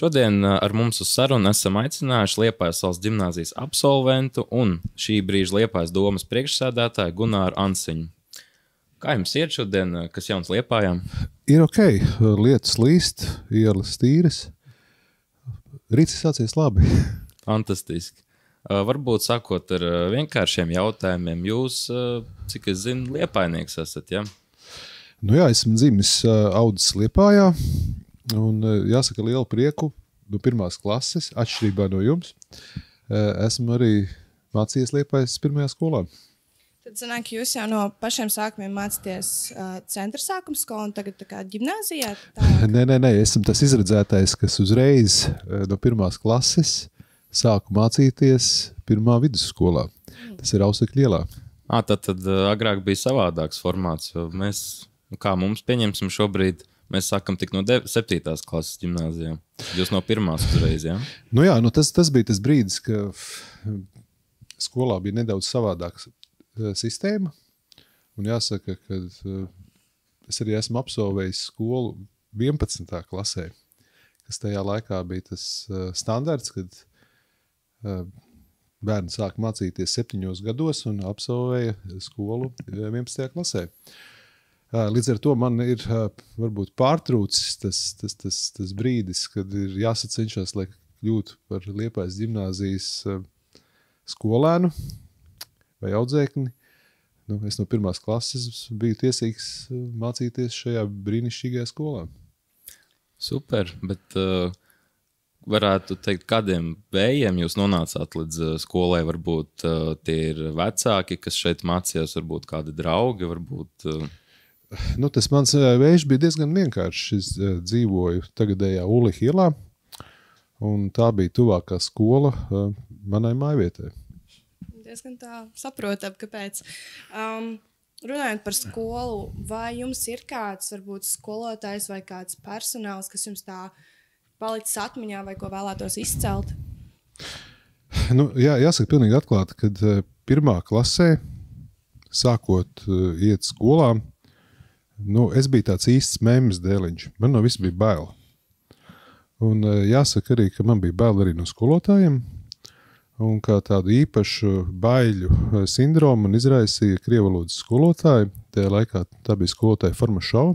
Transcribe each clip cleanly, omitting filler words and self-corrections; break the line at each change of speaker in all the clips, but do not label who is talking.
Šodien ar mums uz sarunu esam aicinājuši Liepājas valsts ģimnāzijas absolventu un šī brīža Liepājas domas priekšsēdētāju Gunāru Ansiņu. Kā jums iet šodien, kas jauns Liepājām?
Ir ok, lietas līst, ielas tīras. Rīts sācies labi.
Fantastiski. Varbūt sākot ar vienkāršiem jautājumiem, jūs, cik es zinu, Liepājnieks esat, ja?
Nu jā, esmu dzimis audzis Liepājā, un jāsaka lielu prieku no pirmās klases, atšķirībā no jums. Esmu arī mācījies Liepājas pirmajā skolā.
Tad sanāk, jūs jau no pašiem sākumiem mācāties centra sākuma skolā un tagad tā kā ģimnāzijā?
Nē, esmu tas izredzētais, kas uzreiz no pirmās klases sāku mācīties pirmā vidusskolā. Tas ir Ausekļu ielā.
Tad agrāk bija savādāks formāts, jo mēs, kā mums pieņemsim šobrīd, mēs sākam tik no 7. klases ģimnāzijā. Jūs no pirmās uzreiz, jā?
Nu jā, tas bija tas brīdis, ka skolā bija nedaudz savādāks sistēma. Un jāsaka, ka es arī esmu absolvējis skolu 11. klasē, kas tajā laikā bija tas standarts, kad bērni sāk mācīties 7 gados un absolvēja skolu 11. klasē. Līdz ar to man ir varbūt pārtrūcis tas brīdis, kad ir jāsacenšas, lai kļūtu par Liepājas ģimnāzijas skolēnu vai audzēkni. Es no pirmās klases biju tiesīgs mācīties šajā brīnišķīgajā skolā.
Super, bet varētu teikt, kādiem vējiem jūs nonācāt līdz skolai? Varbūt tie ir vecāki, kas šeit mācījās, varbūt kādi draugi, varbūt...
Tas mans vējš bija diezgan vienkārši. Es dzīvoju tagadējā Uliha ielā, un tā bija tuvākā skola manai mājvietai.
Diezgan tā saprotam, kāpēc. Runājot par skolu, vai jums ir kāds, varbūt skolotājs vai kāds personāls, kas jums tā palicis atmiņā vai ko vēlētos izcelt?
Jāsaka pilnīgi atklāti, kad pirmā klasē, sākot iet skolā, es biju tāds īsts memes dēliņš. Man no viss bija bail. Un jāsaka arī, ka man bija bail arī no skolotājiem. Un kā tādu īpašu baiļu sindromu man izraisīja krievvalodas skolotāji. Tajā laikā tā bija skolotāja Formašova.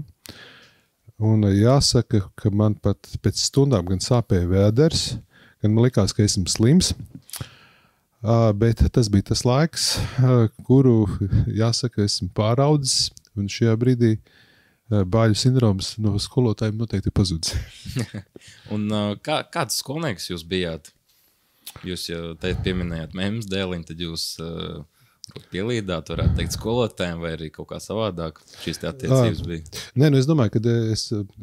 Un jāsaka, ka man pat pēc stundām gan sāpēja vēders, gan man likās, ka esmu slims. Bet tas bija tas laiks, kuru, jāsaka, esmu pāraudzis. Un šajā brīdī bāļu sindroms no skolotājiem noteikti pazudis.
Un kāds skolnieks jūs bijāt? Jūs jau pieminējāt memes dēliņu, tad jūs pielīdāt, varētu teikt, skolotājiem vai arī kaut kā savādāk šīs te attiecības bija?
Nē, es domāju, ka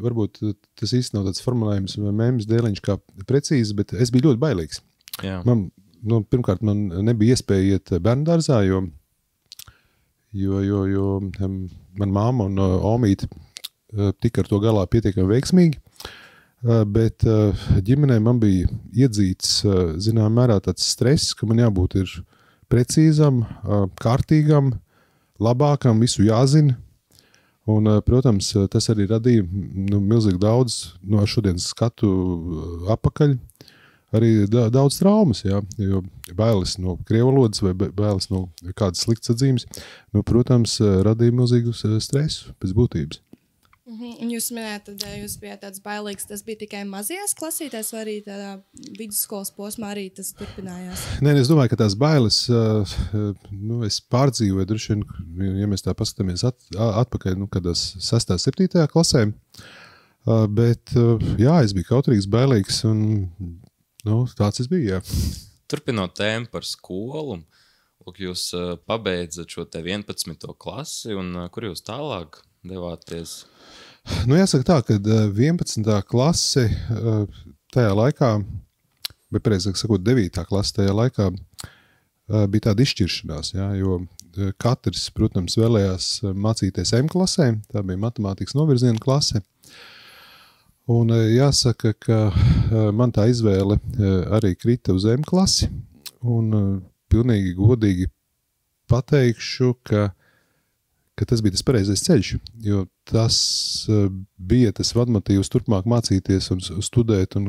varbūt tas īsti nav tāds formulējums memes dēliņš kā precīzi, bet es biju ļoti bailīgs.
Jā.
Pirmkārt, man nebija iespēja iet bērndārzā, jo man māma un omīte tika ar to galā pietiekami veiksmīgi, bet ģimenē man bija iedzīts, zinām mērā, tāds stress, ka man jābūt ir precīzam, kārtīgam, labākam, visu jāzina. Un, protams, tas arī radīja milzīgi daudz no šodienas skatu apakaļ. Arī daudz traumas, jā, jo bailes no krievvalodas vai bailes no kādas sliktas atzīmes, protams, radīja milzīgu stresu pēc būtības.
Un jūs minējāt, tad jūs bijāt tāds bailīgs, tas bija tikai mazajās klasītēs vai arī tādā vidusskolas posmā arī tas turpinājās?
Nē, es domāju, ka tās bailes, es pārdzīvoju, droši vien, ja mēs tā paskatāmies atpakaļ, kādās 6. 7. klasē, bet jā, es biju kautrīgs, bailīgs un tāds es biju, jā.
Turpinot tēmu par skolu, jūs pabeidzat šo te 11. klasi, un kur jūs tālāk devāties?
Jāsaka tā, ka 11. klase tajā laikā, vai pareizāk sakot 9. klase tajā laikā, bija tāda izšķiršanās, jā, jo katrs, protams, vēlējās mācīties M klasē, tā bija matemātikas novirziena klase. Un jāsaka, ka man tā izvēle arī krita uz M klasi, un pilnīgi godīgi pateikšu, ka ka tas bija tas pareizais ceļš, jo tas bija tas vadmotīvs turpmāk mācīties un studēt un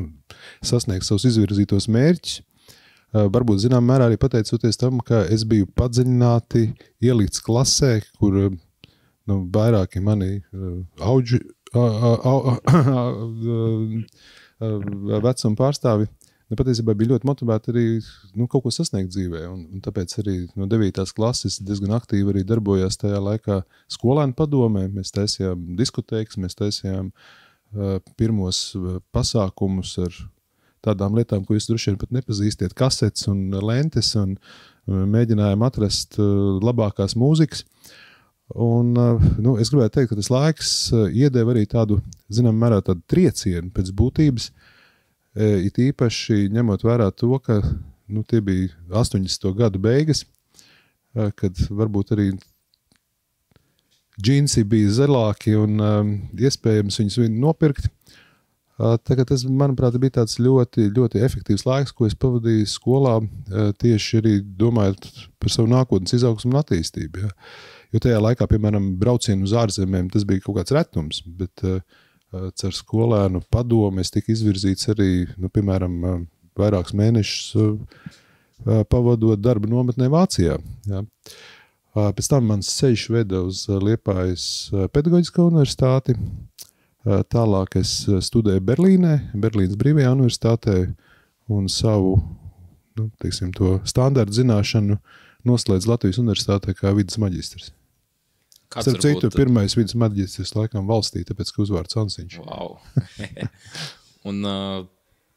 sasniegt savus izvirzītos mērķus. Varbūt zinām mērā arī pateicoties tam, ka es biju padziļināti ielikts klasē, kur vairāki mani vecuma pārstāvi patiesībā bija ļoti motivēti arī kaut ko sasniegt dzīvē. Un tāpēc arī no 9. klases diezgan aktīvi arī darbojās tajā laikā skolēnu padomē. Mēs taisījām diskotēkas, mēs taisījām pirmos pasākumus ar tādām lietām, ko jūs droši vien pat nepazīstiet, kasetes un lentes, un mēģinājām atrast labākās mūzikas. Un, es gribētu teikt, ka tas laiks iedeva arī tādu, zinām mērā, tādu triecienu pēc būtības, it īpaši ņemot vērā to, ka tie bija 80. gadu beigas, kad varbūt arī džinsi bija zelāki un iespējams viņus nopirkt. Tagad tas, manuprāt, bija tāds ļoti, ļoti efektīvs laiks, ko es pavadīju skolā, tieši arī domājot par savu nākotnes izaugsmu un attīstību. Ja. Jo tajā laikā, piemēram, braucienu uz ārzemēm, tas bija kaut kāds retums, bet caur skolēnu padomu es tika izvirzīts arī, piemēram, vairākus mēnešus pavadot darba nometnē Vācijā. Ja. Pēc tam mans ceļš veda uz Liepājas pedagoģisko universitāti. Tālāk es studēju Berlīnē, Berlīnas Brīvajā universitātē un savu, to standartu zināšanu noslēdz Latvijas universitātē kā vidas maģistrs. Starp citu, pirmais vidas maģistrs laikam valstī, tāpēc, ka uzvārds Ansiņš.
Wow. Un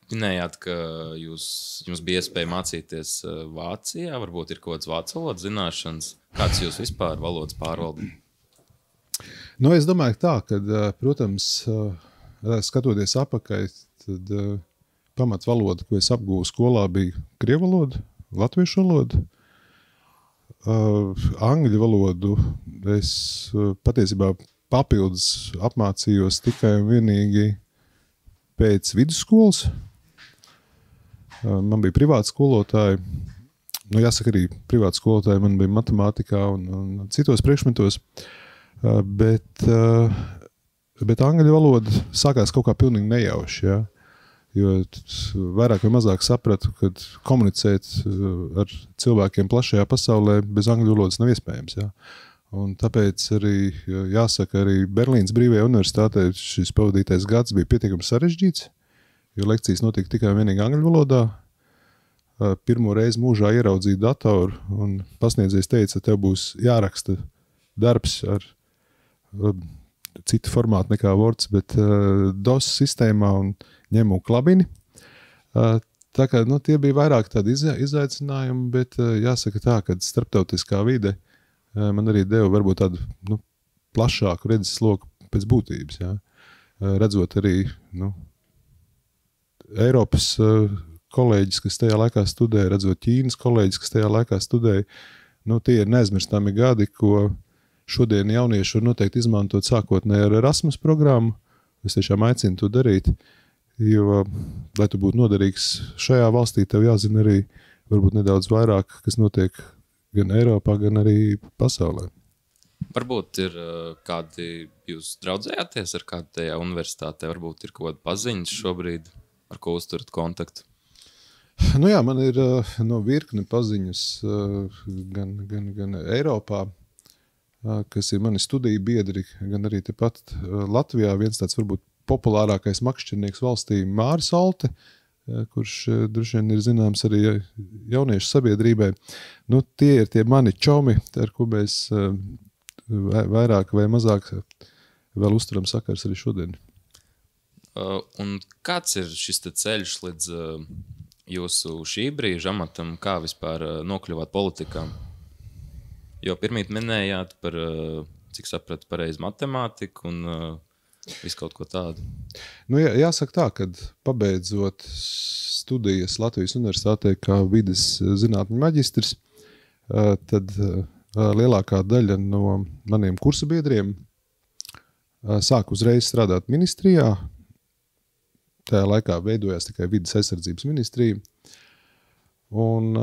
minējāt, ka jums bija iespēja mācīties Vācijā, varbūt ir kaut kāds vācu valodas zināšanas. Kāds jūs vispār valodas pārvaldi?
Es domāju tā, ka, protams, skatoties apakai, tad pamatvaloda, ko es apgūvu skolā, bija krievu valoda, latviešu valoda. Angļu valodu es patiesībā papildus apmācījos tikai un vienīgi pēc vidusskolas. Man bija privāti skolotāji. Jāsaka arī privāti skolotāji man bija matemātikā un citos priekšmetos. Bet angļu valoda sākās kaut kā pilnīgi nejauši, ja? Jo vairāk vai mazāk sapratu, ka komunicēt ar cilvēkiem plašajā pasaulē bez angļu valodas nav iespējams. Ja? Un tāpēc arī jāsaka, arī Berlīnas Brīvajā universitātē šis pavadītais gads bija pietiekami sarežģīts, jo lekcijas notika tikai vienīgi angļu valodā. Pirmo reizi mūžā ieraudzīju datoru un pasniedzējs teica, tev būs jāraksta darbs ar citu formātu nekā Words, bet DOS sistēmā un ņemu klabini. Tā kā tie bija vairāk tādi izaicinājumi, bet jāsaka tā, ka starptautiskā vide man arī deva varbūt tādu plašāku redzesloku pēc būtības. Ja? Redzot arī Eiropas kolēģis, kas tajā laikā studēja, redzot Ķīnas kolēģis, kas tajā laikā studēja, tie ir neaizmirstāmi gadi, ko šodien jaunieši var noteikti izmantot sākotnēji ar Erasmus programmu. Es tiešām aicinu to darīt, jo, lai tu būtu noderīgs šajā valstī, tev jāzina arī varbūt nedaudz vairāk, kas notiek gan Eiropā, gan arī pasaulē.
Varbūt ir kādi jūs draudzējāties ar kādu tajā universitātē, varbūt ir kaut kāda paziņas šobrīd, ar ko uzturat kontaktu?
Jā, man ir virkni paziņas gan Eiropā, kas ir mani studiju biedri, gan arī tepat Latvijā. Viens tāds varbūt populārākais makšķernieks valstī Māris Alte, kurš droši vien ir zināms arī jauniešu sabiedrībai. Tie ir tie mani čomi, ar ko mēs vairāk vai mazāk vēl uzturam sakars arī šodien.
Un kāds ir šis ceļš līdz jūsu šī brīža amatam, kā vispār nokļuvāt politikā? Jo pirmīt minējāt par, cik sapratu, pareizi matemātiku un visu kaut ko tādu.
Jāsaka tā, kad pabeidzot studijas Latvijas universitātē kā vides zinātņu maģistrs, tad lielākā daļa no maniem kursa biedriem sāk uzreiz strādāt ministrijā. Tajā laikā veidojās tikai vides aizsardzības ministrija. Un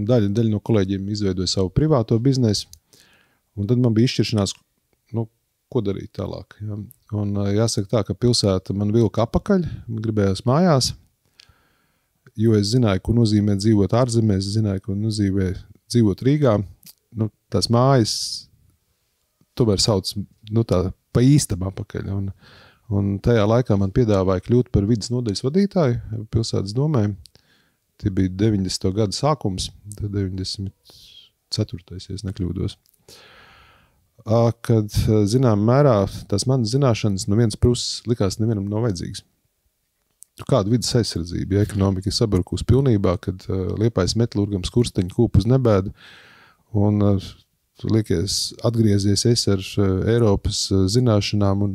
daļa no kolēģiem izveidoja savu privāto biznesu. Un tad man bija izšķiršanās, ko darīt tālāk. Ja? Un jāsaka tā, ka pilsēta man vilka apakaļ, man gribējās mājās, jo es zināju, ko nozīmē dzīvot ārzemēs, es zināju, ko nozīmē dzīvot Rīgā. Tās mājas tomēr sauc tā pa īstam apakaļ. Un tajā laikā man piedāvāja kļūt par vidas nodaļas vadītāju pilsētas domē. Tie bija 90. gada sākums, 94. ja es nekļūdos. Kad, zinām mērā, tās manas zināšanas no vienas puses likās nevienam nav vajadzīgas. Kāda vidas aizsardzība, ja ekonomika ir sabrukus pilnībā, kad Liepājas metalurgams kursteņu kūp uz nebēdu, un tu liekies atgriezies ar Eiropas zināšanām, un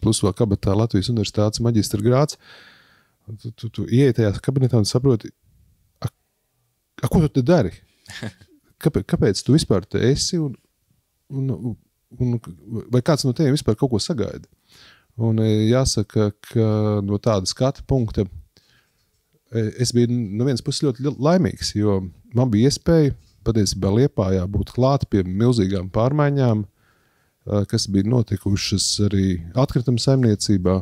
plus vēl kabatā Latvijas universitātes maģistra grāds, tu ieej tajā kabinetā un saproti, ko tu te dari? Kāpēc tu vispār te esi un vai kāds no tiem vispār kaut ko sagaida? Un jāsaka, ka no tāda skata punkta es biju no vienas puses ļoti laimīgs, jo man bija iespēja patiesībā Liepājā būt klāt pie milzīgām pārmaiņām, kas bija notikušas arī atkrituma saimniecībā.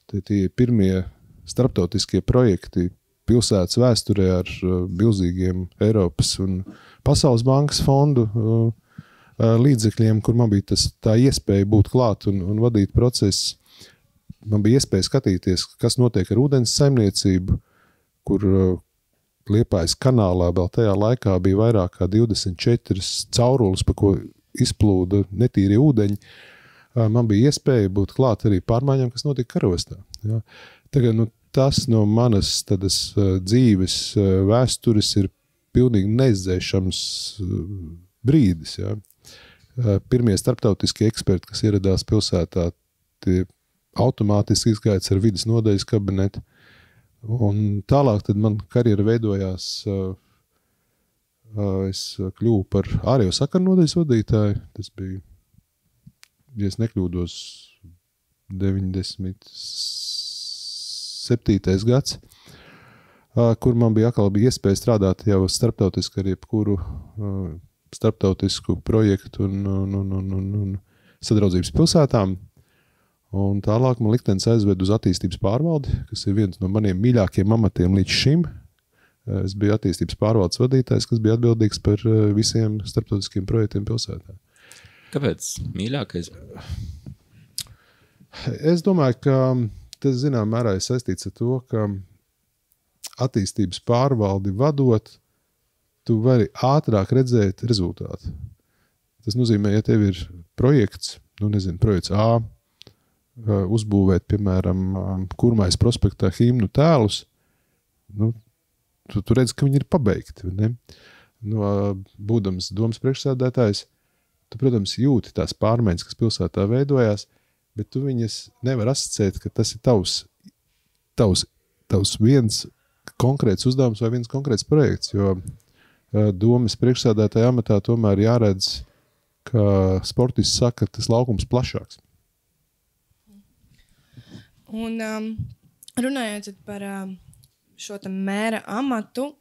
Tie pirmie starptautiskie projekti pilsētas vēsturē ar milzīgiem Eiropas un Pasaules bankas fondu līdzekļiem, kur man bija tā iespēja būt klāt un vadīt procesu. Man bija iespēja skatīties, kas notiek ar ūdens saimniecību, kur Liepājas kanālā vēl tajā laikā bija vairāk kā 24 caurules, pa ko izplūda netīri ūdeņi. Man bija iespēja būt klāt arī pārmaiņām, kas notika karostā. Ja. Tagad, tas no manas dzīves vēstures ir pilnīgi neizdzēšams brīdis. Ja. Pirmie starptautiskie eksperti, kas ieradās pilsētā, tie automātiski izgājas ar vidas nodaļas kabinetu. Un tālāk tad man karjera veidojās, es kļuvu par ārējo sakaru nodaļas vadītāju. Tas bija, ja es nekļūdos, 97. gads, kur man bija iespēja strādāt jau starptautiski ar jebkuru starptautisku projektu un sadraudzības pilsētām. Un tālāk man liktenis aizved uz attīstības pārvaldi, kas ir viens no maniem mīļākiem amatiem līdz šim. Es biju attīstības pārvaldes vadītājs, kas bija atbildīgs par visiem starptautiskiem projektiem pilsētā.
Kāpēc mīļākais?
Es domāju, ka tas zinām mērā ir saistīts ar to, ka attīstības pārvaldi vadot, tu vari ātrāk redzēt rezultātu. Tas nozīmē, ja tev ir projekts, projekts A, uzbūvēt, piemēram, Kurmais prospektā himnu tēlus, tu redzi, ka viņi ir pabeigti. Ne? Būdams domas priekšsēdētājs, tu, protams, jūti tās pārmaiņas, kas pilsētā veidojās, bet tu viņas nevar asociēt, ka tas ir tavs viens konkrēts uzdevums vai viens konkrēts projekts, jo domas priekšsēdētāja amatā tomēr jāredz, ka sportists saka, tas laukums plašāks.
Un runājot par šo mēra amatu,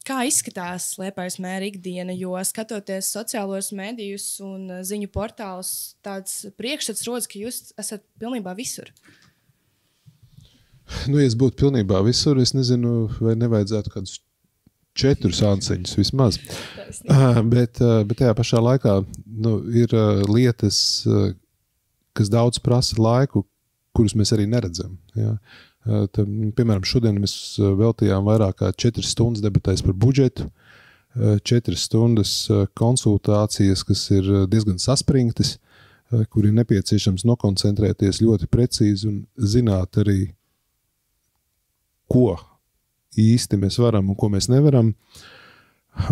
kā izskatās Liepājas mēra ikdiena, jo skatoties sociālos medijus un ziņu portālus, tāds priekšstats rodas, ka jūs esat pilnībā visur.
Ja es būtu pilnībā visur, es nezinu, vai nevajadzētu kādus 4 anseņus vismaz. Bet tajā pašā laikā ir lietas, kas daudz prasa laiku, kurus mēs arī neredzam. Ja. Piemēram, šodien mēs veltījām vairāk kā 4 stundas debatēs par budžetu, 4 stundas konsultācijas, kas ir diezgan saspringtas, kur ir nepieciešams nokoncentrēties ļoti precīzi un zināt arī, ko īsti mēs varam un ko mēs nevaram.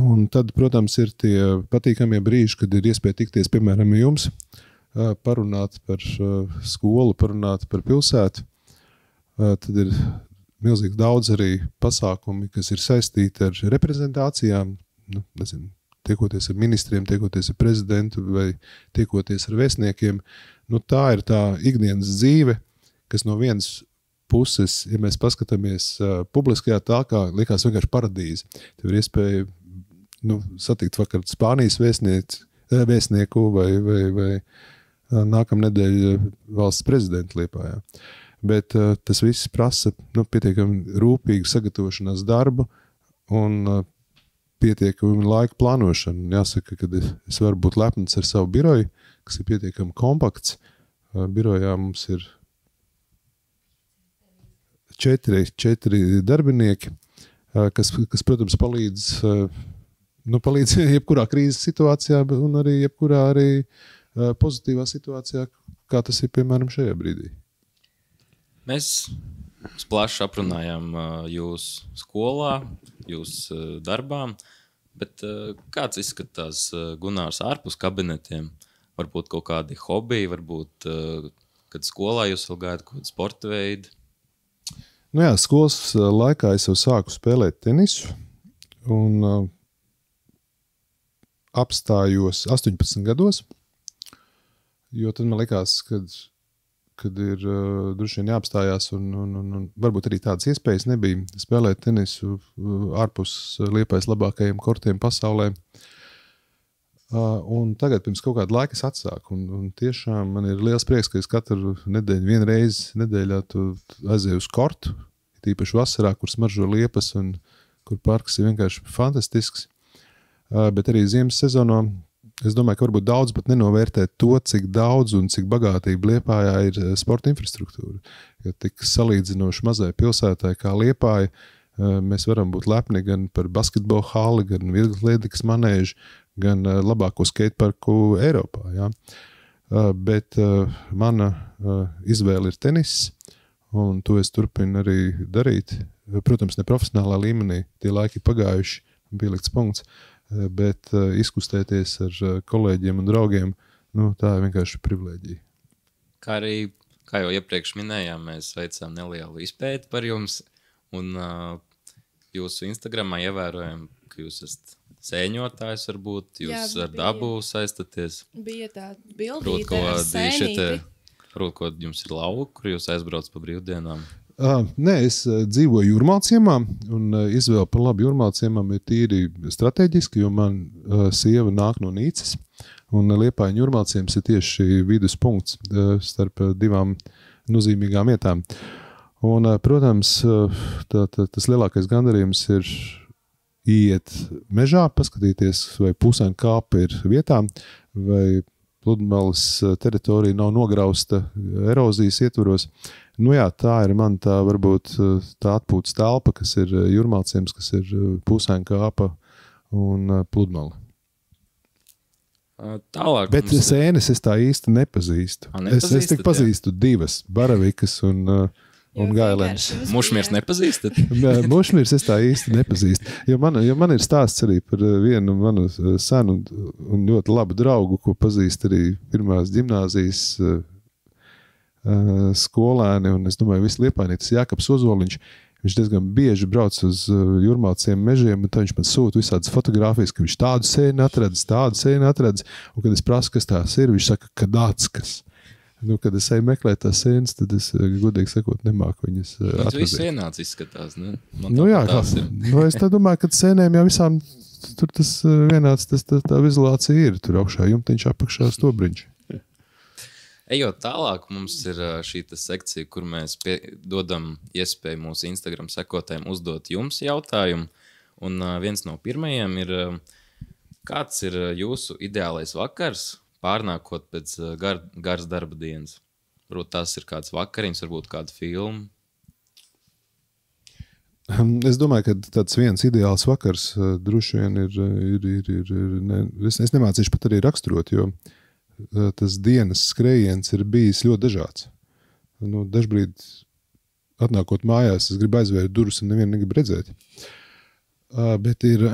Un tad, protams, ir tie patīkamie brīži, kad ir iespēja tikties, piemēram, jums, parunāt par skolu, parunāt par pilsētu. Tad ir milzīgi daudz arī pasākumi, kas ir saistīti ar reprezentācijām, tiekoties ar ministriem, tiekoties ar prezidentu vai tiekoties ar vēstniekiem. Tā ir tā ikdienas dzīve, kas no vienas puses, ja mēs paskatāmies publiskajā tākā, liekas vienkārši paradīze. Tev ir iespēja satikt vakar Spānijas vēstnieci, vēstnieku vai nākamnedēļ valsts prezidenta Liepājā. Bet tas viss prasa pietiekami rūpīgu sagatavošanās darbu un pietiekami laika plānošanu. Jāsaka, ka es varu būt lepns ar savu biroju, kas ir pietiekami kompakts. Birojā mums ir 4 darbinieki, kas, protams, palīdz jebkurā krīzes situācijā un arī jebkurā pozitīvā situācijā, kā tas ir, piemēram, šajā brīdī.
Mēs plaši aprunājām jūs skolā, jūs darbām, bet kāds izskatās Gunārs ārpus kabinetiem? Varbūt kaut kādi hobiji, varbūt, kad skolā jūs vēl gājat kaut kādu sporta veidu?
Nu jā, skolas laikā es jau sāku spēlēt tenisu un apstājos 18 gados, jo tad man likās, kad ir droši vien jāapstājās un varbūt arī tādas iespējas nebija spēlēt tenisu ārpus Liepājas labākajiem kortiem pasaulē. Un tagad pirms kaut kāda laika es atsāku un tiešām man ir liels prieks, ka es katru nedēļu, vienu reizi nedēļā aizēju uz kortu, tīpaši vasarā, kur smaržo liepas un kur parks ir vienkārši fantastisks. Bet arī ziemas sezonā es domāju, ka varbūt daudz pat nenovērtē to, cik daudz un cik bagātība Liepājā ir sporta infrastruktūra. Jo tik salīdzinoši mazai pilsētai kā Liepāja, mēs varam būt lepni gan par basketbola hali, gan vieglatlētikas manēžu, gan labāko skateparku Eiropā. Ja? Bet mana izvēle ir tenis, un to es turpinu arī darīt. Protams, ne profesionālā līmenī, tie laiki pagājuši, pielikts punkts, bet izkustēties ar kolēģiem un draugiem, tā ir vienkārši privilēģija.
Kā jau iepriekš minējām, mēs veicām nelielu izpēti par jums, un jūsu Instagramā ievērojam, ka jūs esat sēņotājs, varbūt jūs ar dabu saistaties.
Bija tā bildīte ar sēnīti.
Varbūt, ko jums ir lauka, kur jūs aizbrauc pa brīvdienām?
Nē, es dzīvoju Jūrmālciemā, un izvēle par labu Jūrmālciemam ir tīri strateģiski, jo man sieva nāk no Nīcas, un Liepāja un Jūrmālciems ir tieši viduspunkts starp divām nozīmīgām vietām. Un, protams, tas lielākais gandarījums ir iet mežā, paskatīties, vai Pūsaina kāpa ir vietā, vai pludmales teritorija nav nograusta erozijas ietvaros. Nu jā, tā ir man varbūt tā atpūtas telpa, kas ir Jūrmālciems, kas ir Pūsaina kāpa un pludmale.
Tālāk.
Bet sēnes es tā īsti nepazīstu. Es tik pazīstu divas, Baravikas un Gailēns.
Mušmirs nepazīstat?
Mušmirs es tā īsti nepazīstu. Jo man ir stāsts arī par vienu manu senu un ļoti labu draugu, ko pazīst arī pirmās ģimnāzijas skolēni, un es domāju, visi Liepājnieki, tas Jākaps Ozoliņš, viņš diezgan bieži brauc uz Jūrmālciem mežiem, un tā viņš man sūta visādas fotogrāfijas, ka viņš tādu sēni atradis, un kad es prasu, kas tās ir, viņš saka, ka Dāckas. Kad es eju meklēt tās sēnes, tad es, godīgi sakot, nemāku viņas atradīt.
Viņš viss vienāds izskatās, ne?
Jā, es tā domāju, ka sēnēm jau visām tur tas vienāds, tā vizulācija ir, tur augšā jumtiņš, apakšā stobriņš.
Ejot tālāk, mums ir šī sekcija, kur mēs dodam iespēju mūsu Instagram sekotājiem uzdot jums jautājumu. Un viens no pirmajiem ir, kāds ir jūsu ideālais vakars, pārnākot pēc garas darba dienas? Varbūt tas ir kāds vakariņš, varbūt kāda filma.
Es domāju, ka tāds viens ideāls vakars droši vien es nemācīšu pat arī raksturot, jo tas dienas skrējiens ir bijis ļoti dažāds. Dažbrīd atnākot mājās, es gribu aizvērt durvis un nevienu negribu redzēt. Bet ir,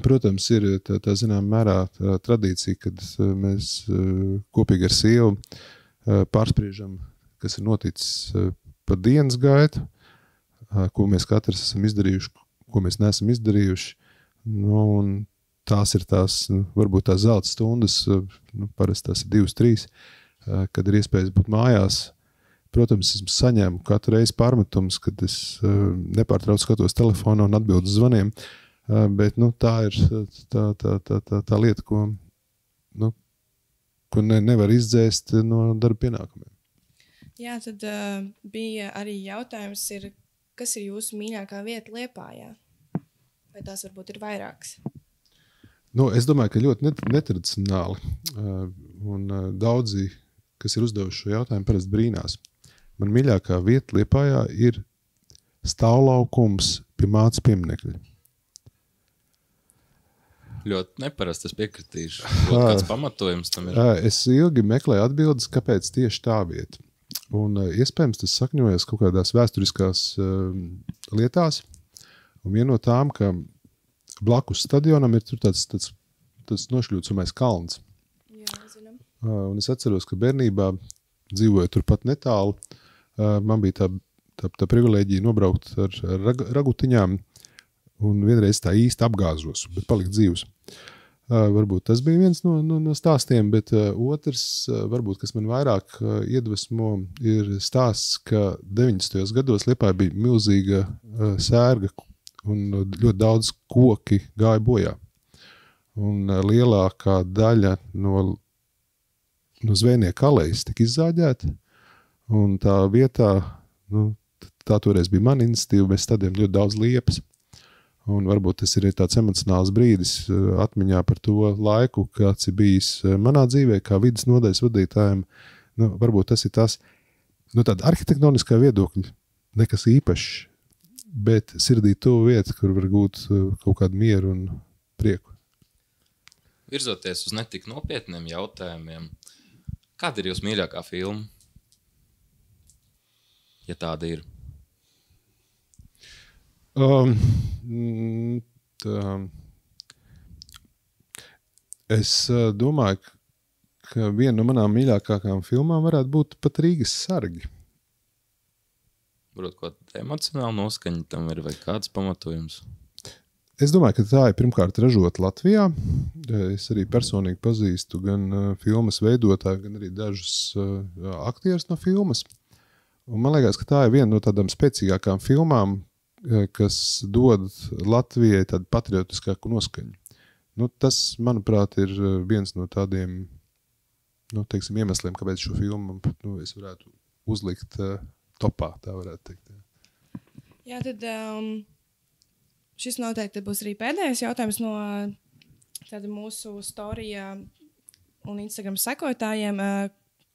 protams, ir tā zinām mērā tradīcija, kad mēs kopīgi ar sievu pārspriežam, kas ir noticis par dienas gaitu, ko mēs katrs esam izdarījuši, ko mēs neesam izdarījuši. Un tās ir tās, varbūt tās zelta stundas, parasti tās ir 2-3, kad ir iespējas būt mājās. Protams, es saņēmu katru reizi pārmetumus, kad es nepārtraucu skatos telefonā un atbildu uz zvaniem, bet tā ir tā lieta, ko ko nevar izdzēst no darba pienākumiem.
Jā, tad bija arī jautājums, kas ir jūsu mīļākā vieta Liepājā? Vai tās varbūt ir vairākas?
Es domāju, ka ļoti netradicionāli. Un daudzi, kas ir uzdevuši šo jautājumu, parasti brīnās. Man mīļākā vieta Liepājā ir stāvlaukums pie Mātes pieminekļa.
Ļoti neparasti, es piekritīšu. Kāds pamatojums tam ir?
Es ilgi meklēju atbildes, kāpēc tieši tā vieta. Un iespējams tas sakņojas kaut kādās vēsturiskās lietās. Un viena no tām, ka blakus stadionam ir tur tāds nošļūcamais kalns.
Jā, zinām.
Un es atceros, ka bērnībā dzīvoju turpat netālu. Man bija tā privilēģija nobraukt ar ragutiņām. Un vienreiz tā īsti apgāzos, bet palikt dzīvs. Varbūt tas bija viens no stāstiem, bet otrs, varbūt, kas man vairāk iedvesmo, ir stāsts, ka 90. gados Liepājā bija milzīga sērga un ļoti daudz koki gāja bojā. Un lielākā daļa no zvejnieku alejas tika izzāģēta, un tā vietā, tā toreiz bija mana iniciatīva, mēs stādījām ļoti daudz liepas. Un varbūt tas ir tāds emocionāls brīdis atmiņā par to laiku, kāds ir bijis manā dzīvē, kā vidas nodaļas vadītājiem. Varbūt tas ir tas, tāda arhitektoniskā viedokļa, nekas īpašs, bet sirdī tuvu vieta, kur var gūt kaut kādu mieru un prieku.
Virzoties uz netik nopietniem jautājumiem, kāda ir jūsu mīļākā filma? Ja tāda ir.
Es domāju, ka viena no manām mīļākajām filmām varētu būt pat Rīgas sargi.
Varbūt kaut emocionāli noskaņa tam ir vai kāds pamatojums?
Es domāju, ka tā ir pirmkārt ražota Latvijā. Es arī personīgi pazīstu gan filmas veidotāju, gan arī dažus aktierus no filmas. Un man liekas, ka tā ir viena no tādām spēcīgākām filmām, kas dod Latvijai tādu patriotiskāku noskaņu. Tas, manuprāt, ir viens no tādiem iemesliem, kāpēc šo filmu es varētu uzlikt topā, tā varētu teikt.
Jā, tad šis noteikti būs arī pēdējais jautājums no mūsu storijā un Instagram sekotājiem.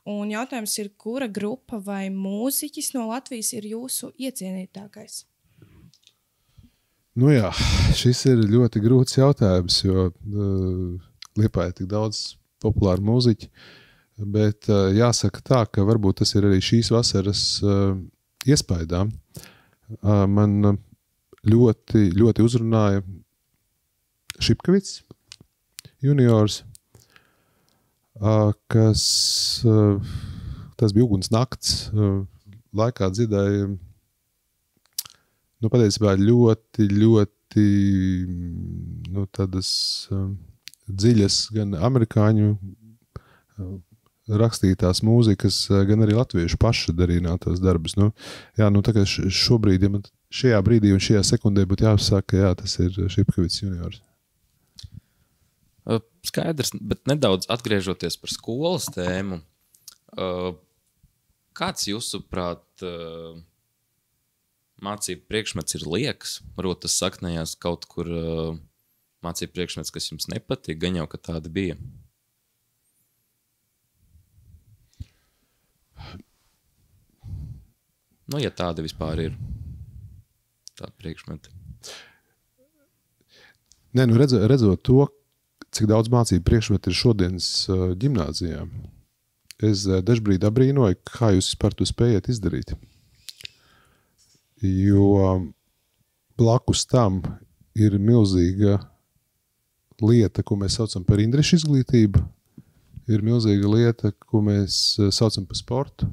Un jautājums ir, kura grupa vai mūziķis no Latvijas ir jūsu iecienītākais?
Jā, šis ir ļoti grūts jautājums, jo Liepājā ir tik daudz populāru mūziķi, bet jāsaka tā, ka varbūt tas ir arī šīs vasaras iespaidā. Man ļoti, ļoti uzrunāja Šipkavits juniors, kas tas bija Uguns nakts laikā dziedāja patiesībā ļoti, ļoti tādas dziļas gan amerikāņu rakstītās mūzikas, gan arī latviešu paša darinātos darbus. Tā kā šobrīd, ja man šajā brīdī un šajā sekundē būtu jāsaka, jā, tas ir Šipkavits juniors.
Skaidrs, bet nedaudz atgriežoties par skolas tēmu, kāds jūsuprāt mācību priekšmets ir liekas? Varbūt tas saknējās kaut kur mācību priekšmets, kas jums nepatīk, gan jau, ka tāda bija. Ja tāda vispār ir tāda priekšmeta.
Redzot to, cik daudz mācību priekšmetu ir šodienas ģimnāzijā, es dažbrīd abrīnoju, kā jūs vispār to spējat izdarīt. Jo blakus tam ir milzīga lieta, ko mēs saucam par interešu izglītību, ir milzīga lieta, ko mēs saucam par sportu.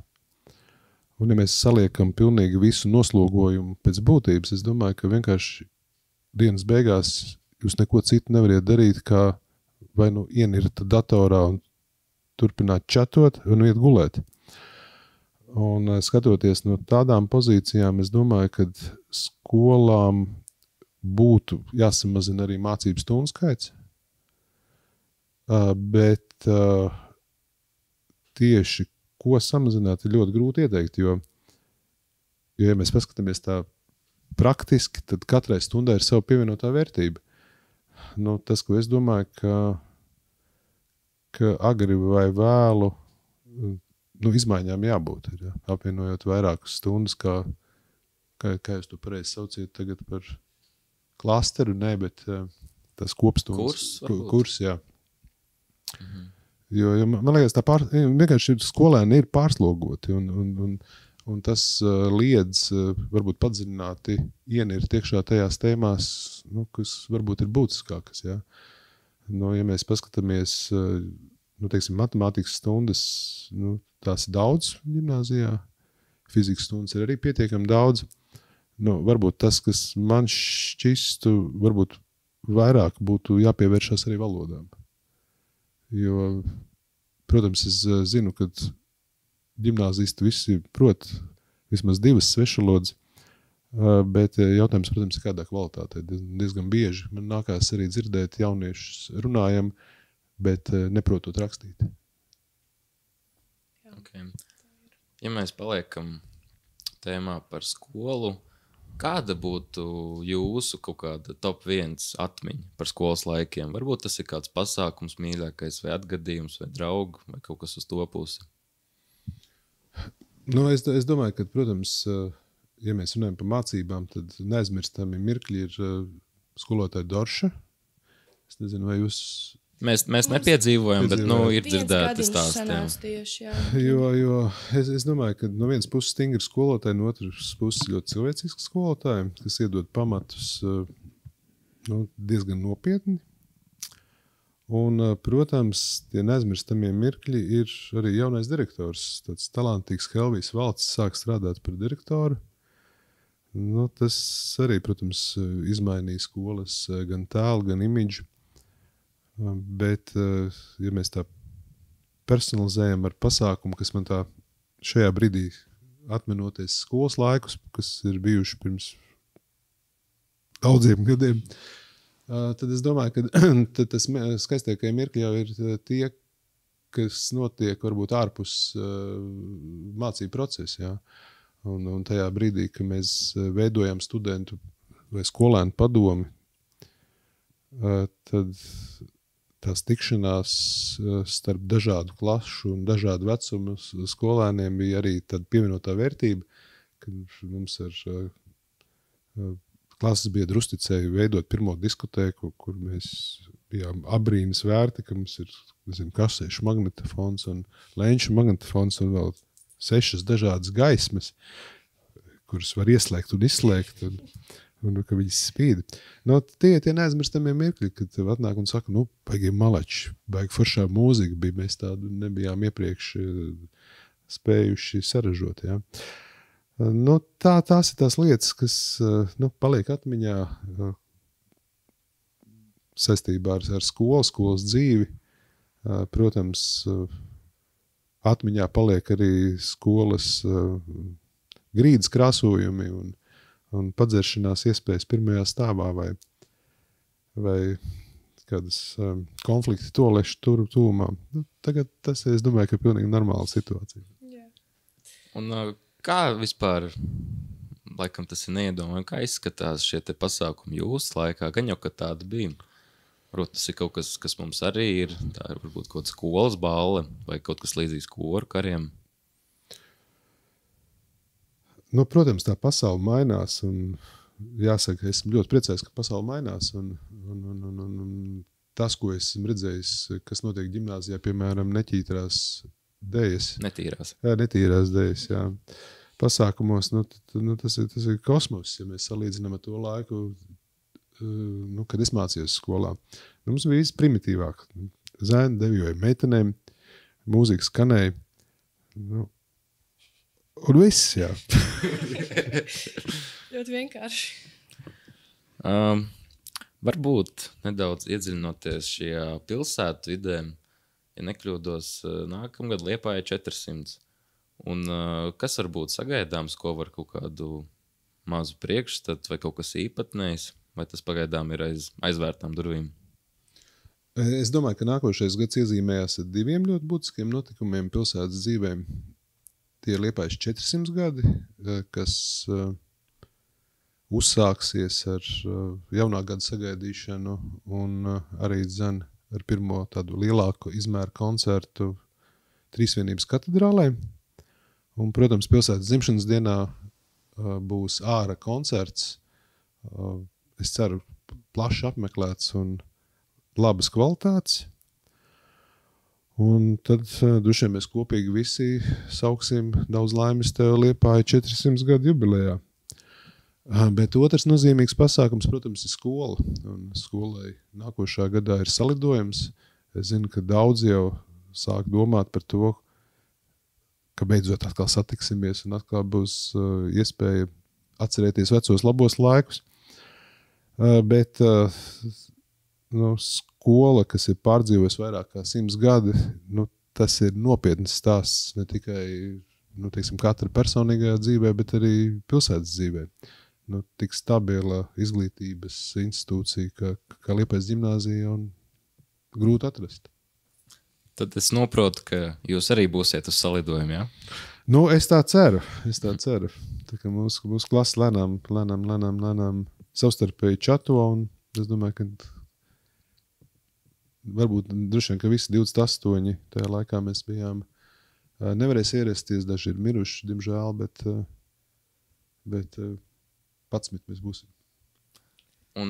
Un ja mēs saliekam pilnīgi visu noslogojumu pēc būtības, es domāju, ka vienkārši dienas beigās jūs neko citu nevariet darīt, kā vai ienirt datorā un turpināt čatot un iet gulēt. Un skatoties no tādām pozīcijām, es domāju, ka skolām būtu jāsamazina arī mācību stundu skaits, bet tieši ko samazināt, ir ļoti grūti ieteikt, jo ja mēs paskatāmies tā praktiski, tad katrai stundai ir sava pievienotā vērtība. Nu, tas, ko es domāju, ka agri vai vēlu izmaiņām jābūt. Ir, apvienojot vairākas stundas, kā jūs to pareizi sauciet tagad par klasteru, bet tas kopstundas. Kurs, jā. Mhm. Jo man liekas, vienkārši skolēni ir pārslogoti un tas liedz varbūt padziļināti ienirt iekšā tajās tēmās, kas varbūt ir būtiskākas. Ja, ja mēs paskatāmies, teiksim, matemātikas stundas, tās ir daudz gimnāzijā, fizikas stundas ir arī pietiekami daudz. Varbūt tas, kas man šķistu, varbūt vairāk būtu jāpievēršās arī valodām. Jo, protams, es zinu, ka gimnāzisti visi prot vismaz 2 svešvalodas, bet jautājums, protams, ir kādā kvalitātē. Diezgan bieži man nākās arī dzirdēt jauniešus runājam, bet neprotot rakstīt.
Okay. Ja mēs paliekam tēmā par skolu, kāda būtu jūsu kaut kāda top 1 atmiņa par skolas laikiem? Varbūt tas ir kāds pasākums mīļākais vai atgadījums vai draugu vai kaut kas uz to pusi?
Es domāju, ka, protams, ja mēs runājam par mācībām, tad neaizmirstami mirkļi ir skolotāja Dorša. Es nezinu, vai jūs...
Mēs nepiedzīvojam, bet ir dzirdēti stāstiem.
Jo es domāju, ka no vienas puses stingri skolotāji, no otras puses ļoti cilvēciski skolotāji, kas iedod pamatus diezgan nopietni. Un, protams, tie neaizmirstamie mirkļi ir arī jaunais direktors. Tāds talantīgs Helvijs Valcis sāk strādāt par direktoru. Tas arī, protams, izmainīja skolas gan tēlu, gan imidžu. Bet, ja mēs tā personalizējam ar pasākumu, kas man tā šajā brīdī atminoties skolas laikus, kas ir bijuši pirms daudziem gadiem, tad es domāju, ka tas skaistākie mirkļi jau ir tie, kas notiek varbūt ārpus mācību procesa. Ja? Un tajā brīdī, ka mēs veidojam studentu vai skolēnu padomi, tad tās tikšanās starp dažādu klašu un dažādu vecumu skolēniem bija arī tāda pievienotā vērtība, kad mums ar klases biedru uzticēju veidot pirmo diskotēku, kur mēs bijām abrīnas vērti, ka mums ir, kasēšu magnetofons un lenču magnetofons un vēl 6 dažādas gaismas, kuras var ieslēgt un izslēgt un ka viņas spīd. Tie neaizmirstamie mirkļi, kad tev atnāk un saka, baigi malači, baigi foršā mūzika bija, mēs tādu nebijām iepriekš spējuši saražot. Ja? Tās ir tās lietas, kas paliek atmiņā saistībā ar skolas dzīvi. Protams, atmiņā paliek arī skolas grīdas krāsojumi un padzeršanās iespējas pirmajā stāvā vai kādas konflikti toalešu tuvumā. Tagad tas, es domāju, ka ir pilnīgi normāla situācija.
Yeah.
Un kā vispār, laikam tas ir neiedomājami, kā izskatās šie te pasākumi jūsu laikā? Gan jau, ka tāda bija. Protams, tas ir kaut kas, kas mums arī ir. Tā ir varbūt kaut kāda skolas balle vai kaut kas līdzīgs koru kariem.
Protams, tā pasaule mainās un jāsaka, esmu ļoti priecājis, ka pasaule mainās un tas, ko esmu redzējis, kas notiek gimnāzijā, piemēram, netīrās dējas.
Netīrās.
Jā, netīrās dējas, jā. Pasākumos, tas ir kosmos, ja mēs salīdzinām ar to laiku, kad es mācījos skolā. Mums bija viss primitīvāk. Zēni devijoja meitenēm, mūzika skanēja, un viss, jā.
Ļoti vienkārši.
Varbūt nedaudz iedziļinoties šajā pilsētu vidē, ja nekļūdos, nākamgad Liepāja 400. Un kas var būt sagaidāms, ko var kaut kādu mazu priekšstatu vai kaut kas īpatnējs, vai tas pagaidām ir aizvērtām durvīm?
Es domāju, ka nākošais gads iezīmējās ar 2 ļoti būtiskiem notikumiem pilsētas dzīvēm. Tie ir Liepājas 400 gadi, kas uzsāksies ar jaunā gada sagaidīšanu un arī ar pirmo tādu lielāku izmēru koncertu Trīsvienības katedrālē. Un, protams, pilsētas dzimšanas dienā būs āra koncerts. Es ceru, plaši apmeklēts un labas kvalitātes. Un tad droši vien mēs kopīgi visi sauksim daudz laimes tev Liepāja 400 gadu jubilejā. Bet otrs nozīmīgs pasākums, protams, ir skola. Un skolai nākošā gadā ir salidojums. Es zinu, ka daudz jau sāk domāt par to, ka beidzot atkal satiksimies un atkal būs iespēja atcerēties vecos labos laikus. Bet skola, kas ir pārdzīvojusi vairāk kā 100 gadi, tas ir nopietns stāsts ne tikai katra personīgajā dzīvē, bet arī pilsētas dzīvē. Tik stabila izglītības institūcija, kā Liepājas ģimnāzija, un grūti atrast.
Tad es noprotu, ka jūs arī būsiet uz salidojumu, jā?
Es tā ceru. Tā kā mūsu klase lēnām savstarpēji čato, un es domāju, ka varbūt droši vien, ka visi 28 tajā laikā mēs bijām. Nevarēs ierasties, daži ir miruši, diemžēl, bet 11 mēs būsim. Un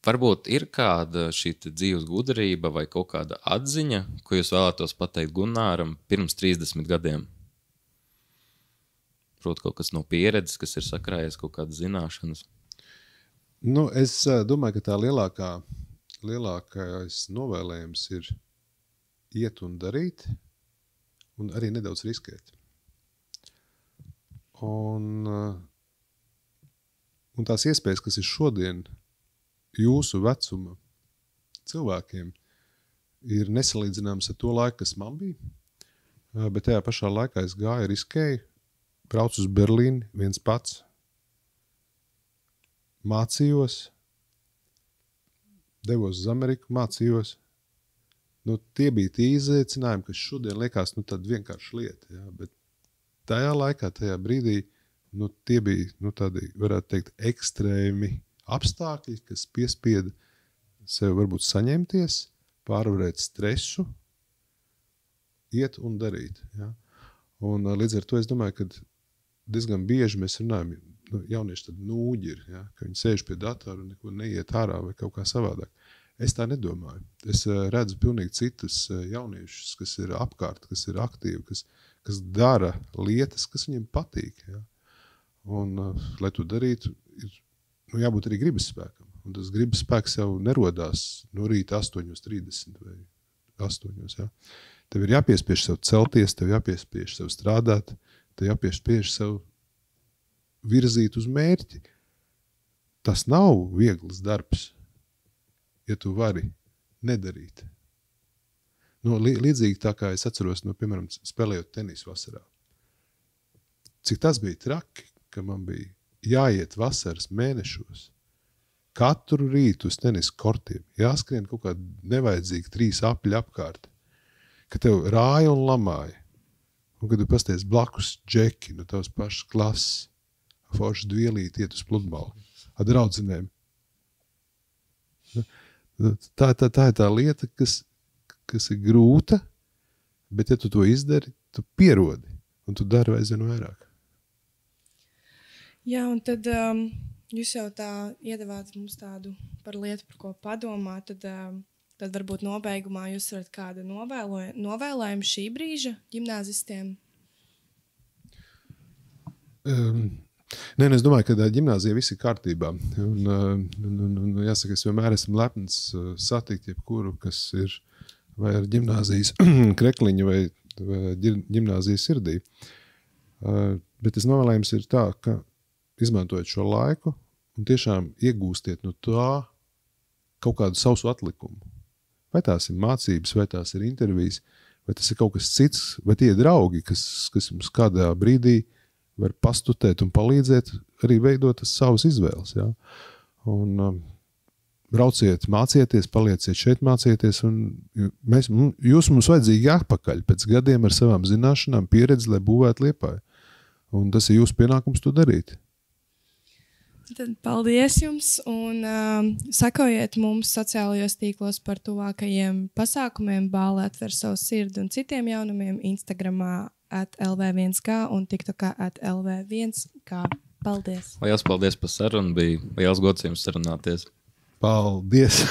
varbūt ir kāda šī dzīves gudrība vai kaut kāda atziņa, ko jūs vēlētos pateikt Gunnāram pirms 30 gadiem? Proti kaut kas no pieredzes, kas ir sakrājies, kaut kādas zināšanas.
Es domāju, ka tā lielākais novēlējums ir iet un darīt, un arī nedaudz riskēt. Un tās iespējas, kas ir šodien jūsu vecuma cilvēkiem, ir nesalīdzināmas ar to laiku, kas man bija. Bet tajā pašā laikā es gāju, riskēju, braucu uz Berlīni viens pats, mācījos, devos uz Ameriku, mācījos. Tie bija tie izaicinājumi, kas šodien liekas tad vienkārši lieta. Ja? Bet tajā laikā, tajā brīdī, tie bija tādi, varētu teikt, ekstrēmi apstākļi, kas piespieda sev varbūt saņemties, pārvarēt stresu, iet un darīt. Ja? Un līdz ar to es domāju, ka diezgan bieži mēs runājam, jaunieši tad nūģi ir, ja? Ka viņi sēž pie datora un neko neiet ārā vai kaut kā savādāk. Es tā nedomāju. Es redzu pilnīgi citus jauniešus, kas ir apkārt, kas ir aktīvi, kas dara lietas, kas viņiem patīk. Ja? Un, lai to darītu, ir jābūt arī gribas spēkam. Un tas gribas spēks jau nerodās no rīta 8:30 vai 8. Ja? Tev ir jāpiespiež sev celties, tev jāpiespiež sev strādāt, tev jāpiespiež sev virzīt uz mērķi. Tas nav viegls darbs, ja tu vari nedarīt. Līdzīgi tā kā es atceros, piemēram, spēlējot tenisu vasarā. Cik tas bija traki, ka man bija jāiet vasaras mēnešos, katru rītu uz tenisa kortiem, jāskrien kaut kādi nevajadzīgi 3 apļi apkārt, ka tev rāja un lamāja, un kad tu pasties blakus džeki no tavas pašas klases, forši dvielīt iet uz pludmali ar draudzinēm. Tā ir tā lieta, kas ir grūta, bet ja tu to izdari, tu pierodi, un tu dari aizvien vairāk.
Jā, un tad jūs jau tā iedavāt mums tādu par lietu, par ko padomāt, tad varbūt nobeigumā jūs varat kādu novēlējumu šī brīža ģimnāzistiem?
Es domāju, ka ģimnāzija viss ir kārtībā. Un jāsaka, es vienmēr esmu lepns satikt jebkuru, kas ir vai ar ģimnāzijas krekliņu vai ģimnāzijas sirdī. Bet tas novēlējums ir tā, ka izmantojot šo laiku un tiešām iegūstiet no tā kaut kādu savu atlikumu. Vai tās ir mācības, vai tās ir intervijas, vai tas ir kaut kas cits, vai tie ir draugi, kas jums kādā brīdī var pastutēt un palīdzēt arī veidot savas izvēles. Ja? Un brauciet, mācieties, palieciet šeit, mācieties. Jūs mums vajadzīgi atpakaļ pēc gadiem ar savām zināšanām, pieredzi, lai būvētu Liepāju. Un tas ir jūsu pienākums to darīt.
Tad paldies jums un sekojiet mums sociālajos tīklos par tuvākajiem pasākumiem. Bāle atver savu sirdi un citiem jaunumiem Instagramā @lv1k un TikTokā @lv1k. Paldies!
Liels paldies par sarunu, bija liels gods jums sarunāties.
Paldies!